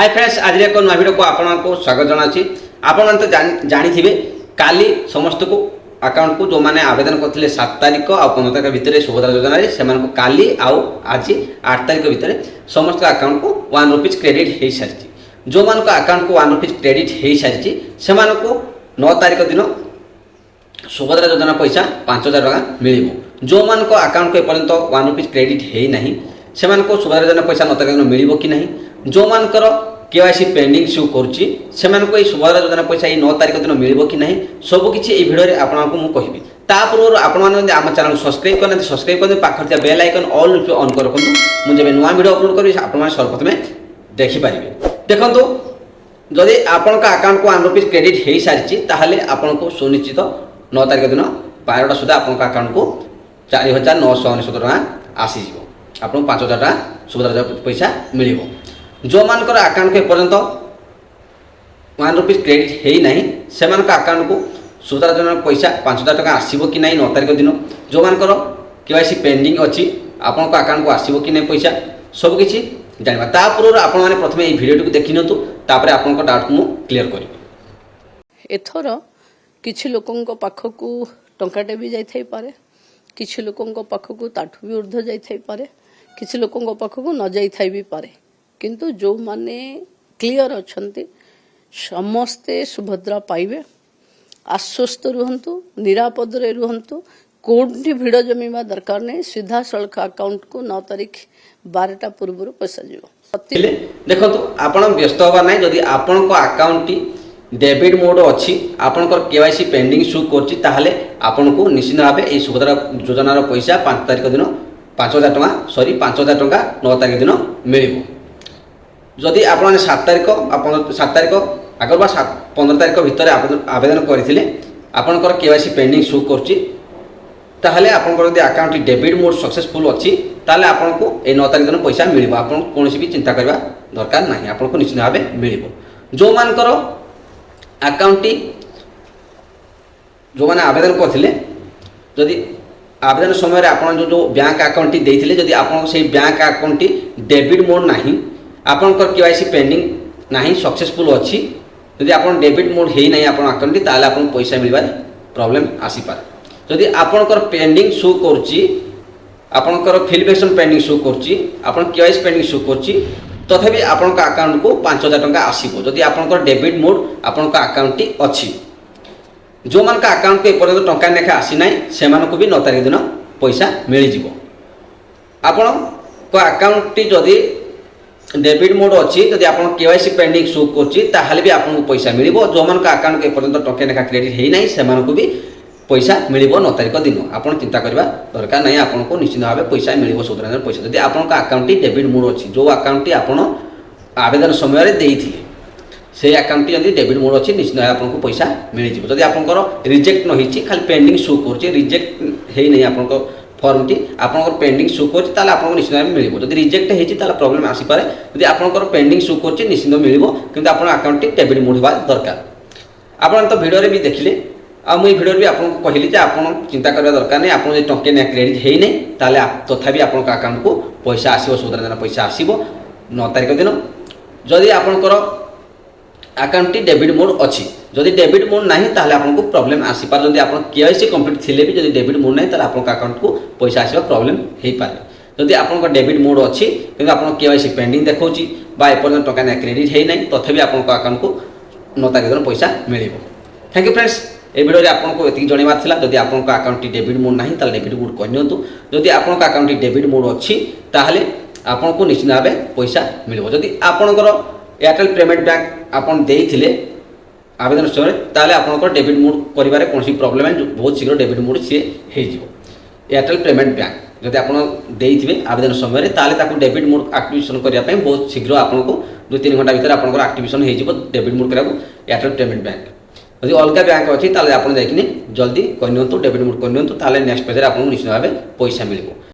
Hi friends, आज एक नया वीडियो को आपको स्वागत जनाची। आपन तो जानी काली समस्त को अकाउंट को जो मैंने आवेदन करते 7 तारीख और 15 तारीख भितर सुभद्रा योजना से काली आज 8 तारीख भितर समस्त अकाउंट को 1 रुपीज क्रेडिट हो सारी। जो मान अकाउंट को 1 रुपीज क्रेडिट हो सारी से 9 तारीख दिन सुभद्रा योजना पैसा 5000 टका मिल। जो मान अकाउंट को एपर्यंत 1 रुपीज क्रेडिट होना से सुभद्रा योजना पैसा 9 तारीख दिन मिल कि नहीं। जो मानकर केवाईसी पेंडिंग शो करुच्ची से सुभद्रा योजना पैसा 9 तारीख दिन मिल कि नहीं सबकि ये भिडियो आपको मुझे कहबी। पूर्व आपने आम चैनल सब्सक्राइब करना सब्सक्राइब कर पाखे बेल आइकन ऑल ऑन कर रखुद। मुझे नुआ भिडियो अपलोड करी आपने सर्वप्रथमे देखिपारे। देखो जदि आपण अकाउंट को 1 रुपीज क्रेडिट हो सारी आपन को सुनिश्चित 9 तारीख दिन 12टा सुधा आप अकाउंट को 4999 टका आसीज। आपको 5000 टका सुभद्रा पैसा मिल। जो मानकर अकाउंट के पर्यंत 1 रुपीज क्रेडिट होना से अकाउंट को सुभद्रा योजना पैसा 5000 टका आसो कि नहीं 9 तारीख दिन। जो मानकर केवाईसी पेंडिंग अच्छी आपण अकाउंट को आसो कि नहीं पैसा सबकि जाना। पूर्व आपने प्रथम ये भिडियो को देखी नियंतु, तापर आपन डाउट को क्लियर करी। एथर किछि लोकंक पाखकू टंकाटे भी जाई पारे, किछि लोकंक पाखकू ताठू भी ऊर्ध्व जाई पारे, किछि लोकंक पाखकू न जाई भी पारे। किंतु जो माने क्लियर अछंती समस्ते सुभद्रा पाइबे। आश्वस्त रुहंतु, निरापद रे रुहंतु, कोठी भिड़ जमीवा दरकार नहीं। सीधा सड़क अकाउंट को 9 तारीख 12टा पूर्व पैसा जीव। देखो आपण व्यस्त हवा नहीं। जदि आपण अकाउंट डेबिट मोड अच्छी आपंकर केवाईसी पेंडिंग शो करछि ताहले आपण को निश्चित भाव ये सुभद्रा योजनार पैसा 5 तारीख दिन 5000 टका 5000 टका 9 तारीख दिन मिल। जदि आप 7 तारीख आगर 15 तारीख भितर आवेदन करते आपंकर केवाईसी पेंडिंग शो करछि ताहले आपंकर यदि अकाउंट डेबिट मोड सक्सेसफुल अच्छी ताहले आपन को 9 तारीख दिन पैसा मिल। आपन कोनोसी भी चिंता करबा दरकार नहीं, आपन को निश्चित भाव मिल। जो मानकर अकाउंट जो मैंने आवेदन करते जदि आवेदन समय आप जो बैंक अकाउंट देते जदि आप बैंक अकाउंट डेबिट मोड ना आपंकर केवाईसी पेंडिंग ना सक्सेसफुल अच्छी जदि आप डेबिट मोड है ना आप अकाउंट ताहले आपन पैसा मिलबार प्रॉब्लम आसीपारे। जदि आपंकर पेंडिंग शो करुच्ची आपंकर फिलवेशन पेंडिंग शो करुच्ची आपन केवाईसी पेंडिंग शो करुच्ची तथापि आपण अकाउंट को 5000 टका आसो जदि आपंकर डेबिट मोड आपण अकाउंट अच्छी। जो मान अकाउंट को एपर्यंत टंका लेखा आसी ना से भी 9 तारीख दिन पैसा मिल जाव। आपण अकाउंट जदि डेबिट मोड अच्छी जदि आप केवाईसी पेंडिंग शो करछि ताहले भी आपको पैसा मिल। जो मान अकाउंट को एपर्यंत टंका लेखा क्रेडिट होना से भी पैसा मिल 9 तारीख दिन। आपन चिंता करबा दरकार नहीं, आपन को निश्चित भाव पैसा मिल सुभद्रा पैसा जदि आपन अकाउंट डेबिट मोड अच्छी। जो अकाउंट आपन आवेदन समय देइथिले से अकाउंट जदि डेबिट मोड अच्छी निश्चित भाव आपन को पैसा मिल जिवो। जदि आपनकर रिजेक्ट न होइछि खाली पेंडिंग शो करछि रिजेक्ट हेइ नै आपनकर फॉर्म टी आपनकर पेंडिंग शो करछि ताले आपन को निश्चित भाव मिलिबो। जदि रिजेक्ट हेइछि ताले प्रॉब्लम आसी पारे। जदि आपनकर पेंडिंग शो करछि निश्चित मिलिबो, किंतु आपन अकाउंट डेबिट मोड होबा दरकार। आपन तो वीडियो रे भी देखिले आ मुई भिडियो भी आपको कहली जे आपन चिंता करबा दरकार नहीं। आपन जे टंके ना क्रेडिट हेइ नै ताले तथापि आपन अकाउंट को पैसा आसीबो सुभद्रा योजना पैसा आसीबो 9 तारीख दिन। जदि आपनकर अकाउंट डेबिट मोड अच्छी जदि डेबिट मोड नहीं ताहले आपन को प्रॉब्लम आसी पार। जदि आपन केवाईसी कंप्लीट थिले भी जदि डेबिट मोड नहीं ताहले आपन अकाउंट को पैसा आसीबा प्रॉब्लम हेइ पारे। जदि आपन डेबिट मोड अच्छी किंतु आपन केवाईसी पेंडिंग देखौछि बा एपर्यंत टंका ना क्रेडिट हेइ नै तथापि आपन अकाउंट को 9 तारीख दिन पैसा मिलिबो। Thank you friends. ए वीडियो आपको ये जनवार था जदि आप अकाउंट डेबिट मोड ना ताले डेबिट मोड कहनियंतु। जदि आप अकाउंट डेबिट मोड अच्छी ताहले आपन को निश्चित भाव पैसा मिल। जदि आपनकर एयरटेल पेमेंट बैंक आपन देइथिले आवेदन समय ताहले आपनकर डेबिट मोड करिबारे कोनसी प्रॉब्लम है बहुत शीघ्र डेबिट मोड सी हे जिवो। एयरटेल पेमेंट बैंक जदि आपन देइथिबे आवेदन समय ताहले ताको डेबिट मोड एक्टिवेशन करिया पय बहुत शीघ्र आपनको 2-3 घंटा भीतर आपनकर एक्टिवेशन हे जिवो डेबिट मोड करा एयरटेल पेमेंट बैंक। यदि अलग बैंक अच्छी ताले आपन जाइकिनी जल्दी कहनियंतु डेबिट मोड कहनियंतु ताले नेक्स्ट पेज रे आपन निश्चित भाव पैसा मिलिबो।